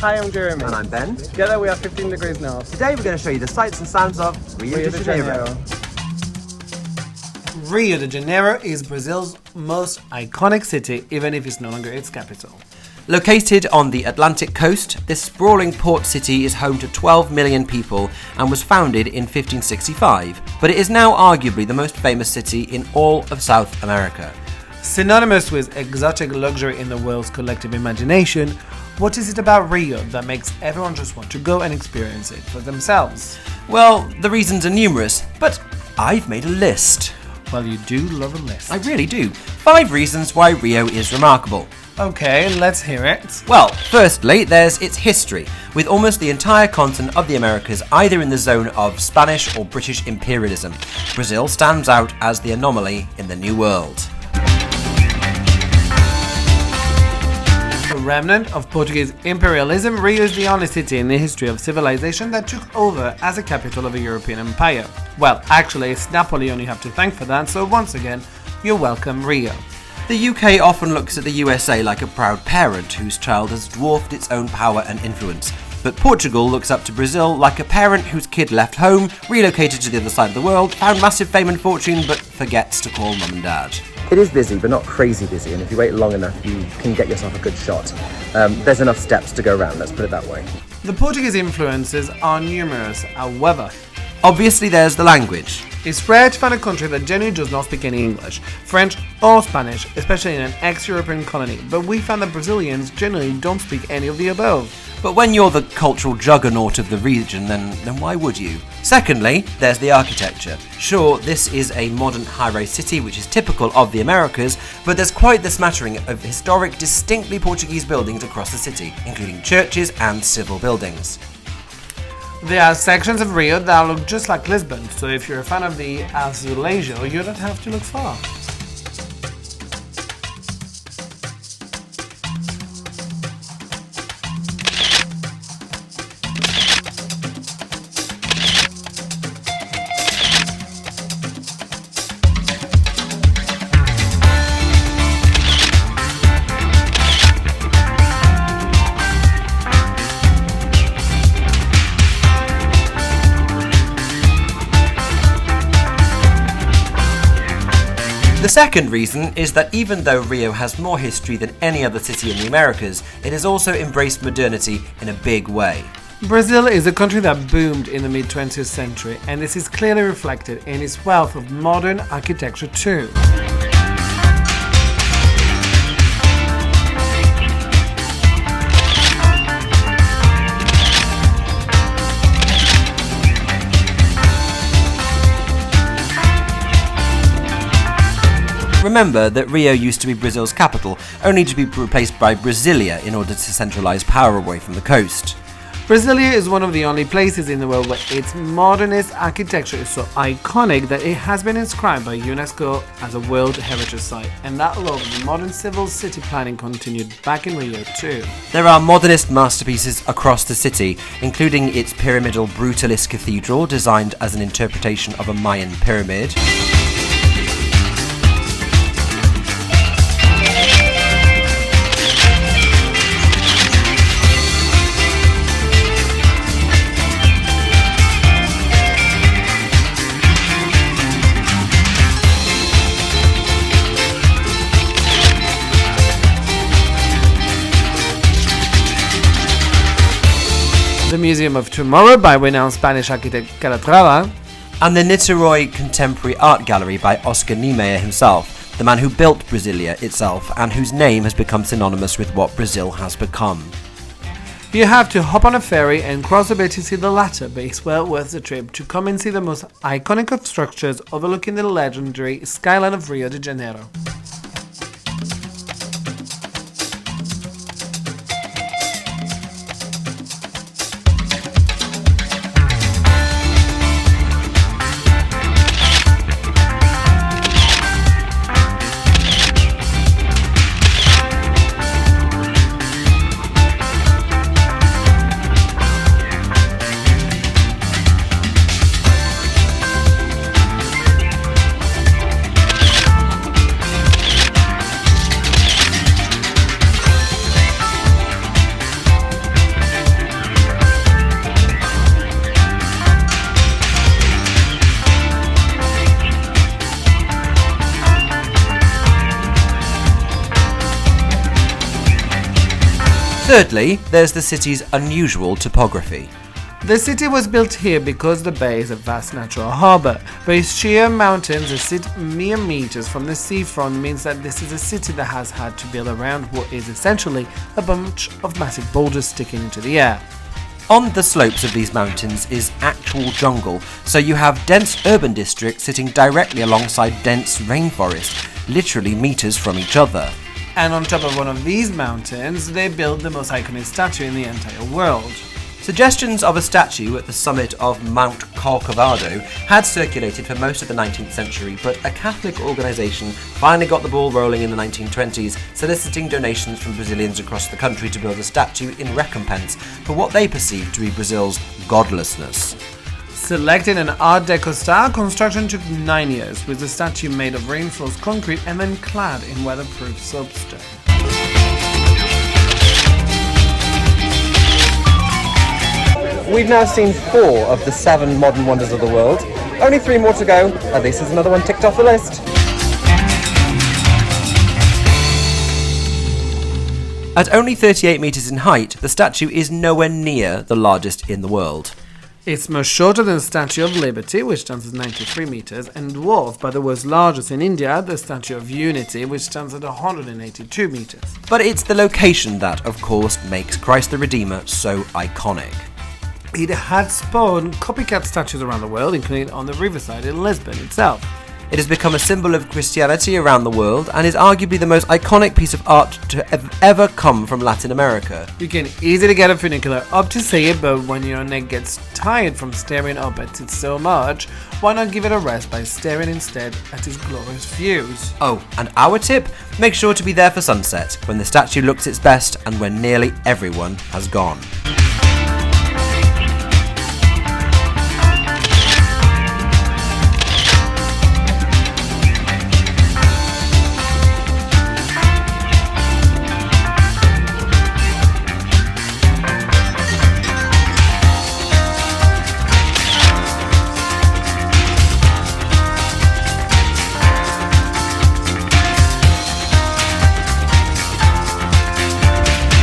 Hi, I'm Jeremy. And I'm Ben. Together we are 15 Degrees North. Today we're going to show you the sights and sounds of Rio de Janeiro. Rio de Janeiro is Brazil's most iconic city, even if it's no longer its capital. Located on the Atlantic coast, this sprawling port city is home to 12 million people and was founded in 1565, but it is now arguably the most famous city in all of South America. Synonymous with exotic luxury in the world's collective imagination, what is it about Rio that makes everyone just want to go and experience it for themselves? Well, the reasons are numerous, but I've made a list. Well, you do love a list. I really do. 5 reasons why Rio is remarkable. Okay, let's hear it. Well, firstly, there's its history, with almost the entire continent of the Americas either in the zone of Spanish or British imperialism. Brazil stands out as the anomaly in the New World. A remnant of Portuguese imperialism, Rio is the only city in the history of civilization that took over as a capital of a European empire. Well, actually, it's Napoleon you have to thank for that, so once again, you're welcome, Rio. The UK often looks at the USA like a proud parent whose child has dwarfed its own power and influence. But Portugal looks up to Brazil like a parent whose kid left home, relocated to the other side of the world, found massive fame and fortune, but forgets to call mum and dad. It is busy, but not crazy busy, and if you wait long enough, you can get yourself a good shot. There's enough steps to go around, let's put it that way. The Portuguese influences are numerous, however. Obviously, there's the language. It's rare to find a country that genuinely does not speak any English, French or Spanish, especially in an ex-European colony, but we found that Brazilians generally don't speak any of the above. But when you're the cultural juggernaut of the region, then why would you? Secondly, there's the architecture. Sure, this is a modern high-rise city which is typical of the Americas, but there's quite the smattering of historic, distinctly Portuguese buildings across the city, including churches and civil buildings. There are sections of Rio that look just like Lisbon, so if you're a fan of the Azulejo, you don't have to look far. The second reason is that even though Rio has more history than any other city in the Americas, it has also embraced modernity in a big way. Brazil is a country that boomed in the mid-20th century, and this is clearly reflected in its wealth of modern architecture too. Remember that Rio used to be Brazil's capital, only to be replaced by Brasilia in order to centralize power away from the coast. Brasilia is one of the only places in the world where its modernist architecture is so iconic that it has been inscribed by UNESCO as a World Heritage Site, and that love of modern civil city planning continued back in Rio too. There are modernist masterpieces across the city, including its pyramidal Brutalist Cathedral, designed as an interpretation of a Mayan pyramid. The Museum of Tomorrow by renowned Spanish architect Calatrava, and the Niterói Contemporary Art Gallery by Oscar Niemeyer himself, the man who built Brasilia itself and whose name has become synonymous with what Brazil has become. You have to hop on a ferry and cross a bit to see the latter, but it's well worth the trip to come and see the most iconic of structures overlooking the legendary skyline of Rio de Janeiro. Thirdly, there's the city's unusual topography. The city was built here because the bay is a vast natural harbour, but its sheer mountains that sit mere meters from the seafront means that this is a city that has had to build around what is essentially a bunch of massive boulders sticking into the air. On the slopes of these mountains is actual jungle, so you have dense urban districts sitting directly alongside dense rainforest, literally meters from each other. And on top of one of these mountains, they built the most iconic statue in the entire world. Suggestions of a statue at the summit of Mount Corcovado had circulated for most of the 19th century, but a Catholic organisation finally got the ball rolling in the 1920s, soliciting donations from Brazilians across the country to build a statue in recompense for what they perceived to be Brazil's godlessness. Selected an Art Deco style, construction took 9 years, with the statue made of reinforced concrete and then clad in weatherproof soapstone. We've now seen 4 of the 7 modern wonders of the world. Only 3 more to go. At least there's another one ticked off the list. At only 38 metres in height, the statue is nowhere near the largest in the world. It's much shorter than the Statue of Liberty, which stands at 93 meters, and dwarfed by the world's largest in India, the Statue of Unity, which stands at 182 meters. But it's the location that, of course, makes Christ the Redeemer so iconic. It had spawned copycat statues around the world, including on the riverside in Lisbon itself. It has become a symbol of Christianity around the world and is arguably the most iconic piece of art to have ever come from Latin America. You can easily get a funicular up to see it, but when your neck gets tired from staring up at it so much, why not give it a rest by staring instead at its glorious views? Oh, and our tip? Make sure to be there for sunset, when the statue looks its best and when nearly everyone has gone.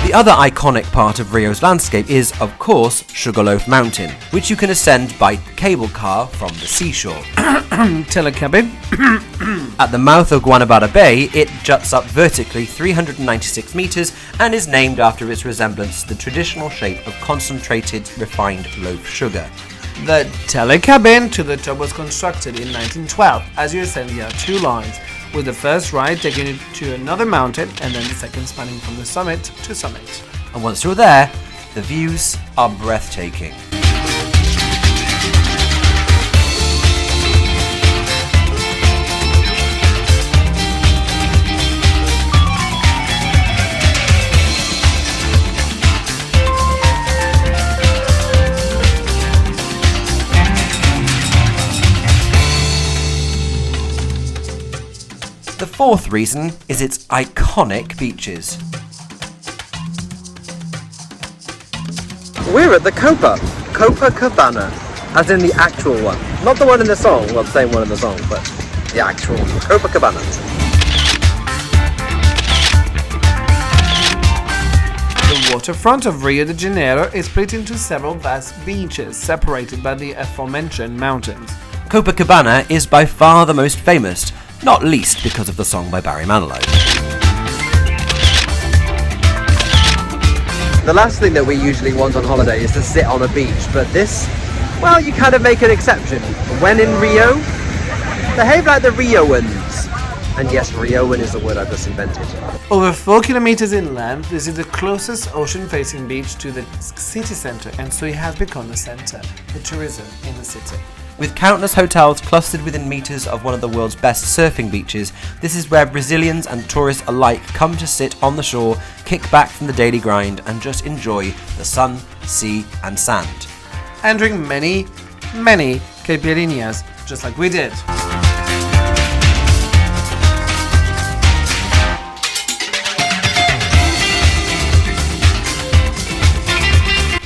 The other iconic part of Rio's landscape is, of course, Sugarloaf Mountain, which you can ascend by cable car from the seashore. Telecabin. At the mouth of Guanabara Bay, it juts up vertically 396 metres and is named after its resemblance to the traditional shape of concentrated refined loaf sugar. The telecabin to the top was constructed in 1912. As you ascend, there are 2 lines, with the first ride taking you to another mountain and then the second spanning from the summit to summit. And once you're there, the views are breathtaking. The fourth reason is its iconic beaches. We're at the Copacabana, as in the actual one. Not the one in the song, well, the same one in the song, but the actual Copacabana. The waterfront of Rio de Janeiro is split into several vast beaches, separated by the aforementioned mountains. Copacabana is by far the most famous, not least because of the song by Barry Manilow. The last thing that we usually want on holiday is to sit on a beach, but this, well, you kind of make an exception. When in Rio, behave like the Rioans. And yes, Rioan is the word I've just invented. Over 4 kilometers inland, this is the closest ocean-facing beach to the city center, and so it has become the center for tourism in the city. With countless hotels clustered within meters of one of the world's best surfing beaches, this is where Brazilians and tourists alike come to sit on the shore, kick back from the daily grind, and just enjoy the sun, sea, and sand. And drink many, many caipirinhas, just like we did.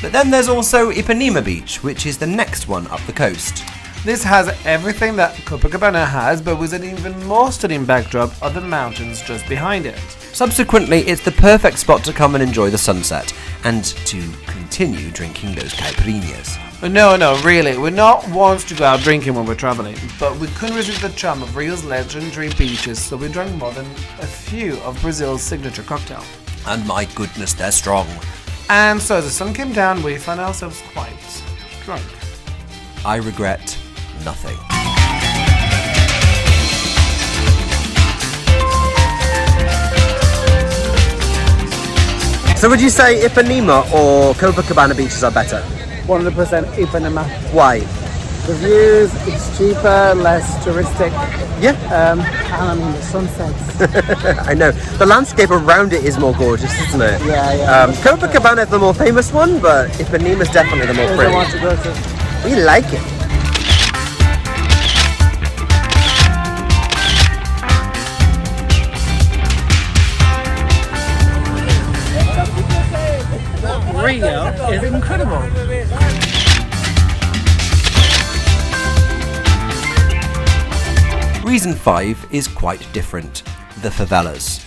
But then there's also Ipanema Beach, which is the next one up the coast. This has everything that Copacabana has, but with an even more stunning backdrop of the mountains just behind it. Subsequently, it's the perfect spot to come and enjoy the sunset, and to continue drinking those caipirinhas. No, really, we're not ones to go out drinking when we're traveling, but we couldn't resist the charm of Rio's legendary beaches, so we drank more than a few of Brazil's signature cocktails. And my goodness, they're strong. And so as the sun came down, we found ourselves quite drunk. I regret nothing. So would you say Ipanema or Copacabana beaches are better? 100% Ipanema. Why? The views, it's cheaper, less touristic, Yeah, and I mean the sunsets. I know. The landscape around it is more gorgeous, isn't it? Yeah. Copacabana is the more famous one, but Ipanema is definitely the more There's pretty. the one to go to. We like it. Rio is incredible. Reason 5 is quite different. The favelas.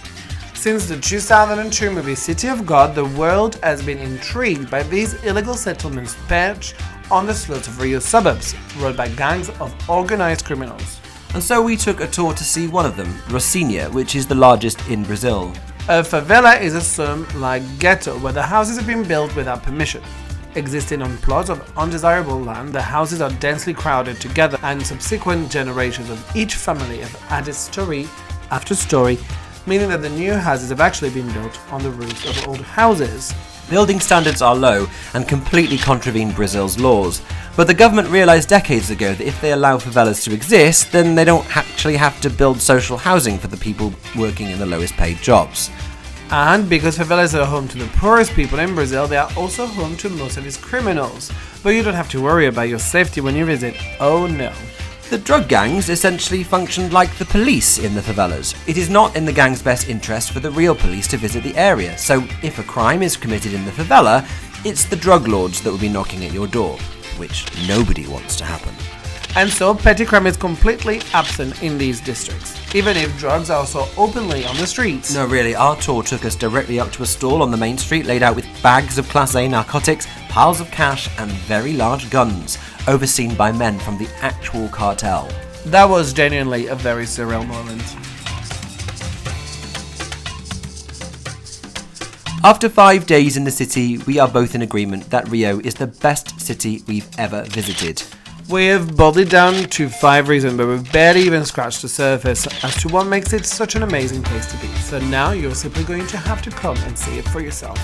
Since the 2002 movie City of God, the world has been intrigued by these illegal settlements perched on the slopes of Rio's suburbs, run by gangs of organized criminals. And so we took a tour to see one of them, Rocinha, which is the largest in Brazil. A favela is a slum-like ghetto where the houses have been built without permission. Existing on plots of undesirable land, the houses are densely crowded together, and subsequent generations of each family have added story after story, meaning that the new houses have actually been built on the roofs of old houses. Building standards are low and completely contravene Brazil's laws, but the government realised decades ago that if they allow favelas to exist, then they don't actually have to build social housing for the people working in the lowest paid jobs. And because favelas are home to the poorest people in Brazil, they are also home to most of its criminals. But you don't have to worry about your safety when you visit, oh no. The drug gangs essentially functioned like the police in the favelas. It is not in the gang's best interest for the real police to visit the area, so if a crime is committed in the favela, it's the drug lords that will be knocking at your door, which nobody wants to happen. And so petty crime is completely absent in these districts, even if drugs are also openly on the streets. No, really, our tour took us directly up to a stall on the main street laid out with bags of Class A narcotics, piles of cash, and very large guns, overseen by men from the actual cartel. That was genuinely a very surreal moment. After 5 days in the city, we are both in agreement that Rio is the best city we've ever visited. We have boiled it down to 5 reasons, but we've barely even scratched the surface as to what makes it such an amazing place to be. So now you're simply going to have to come and see it for yourself.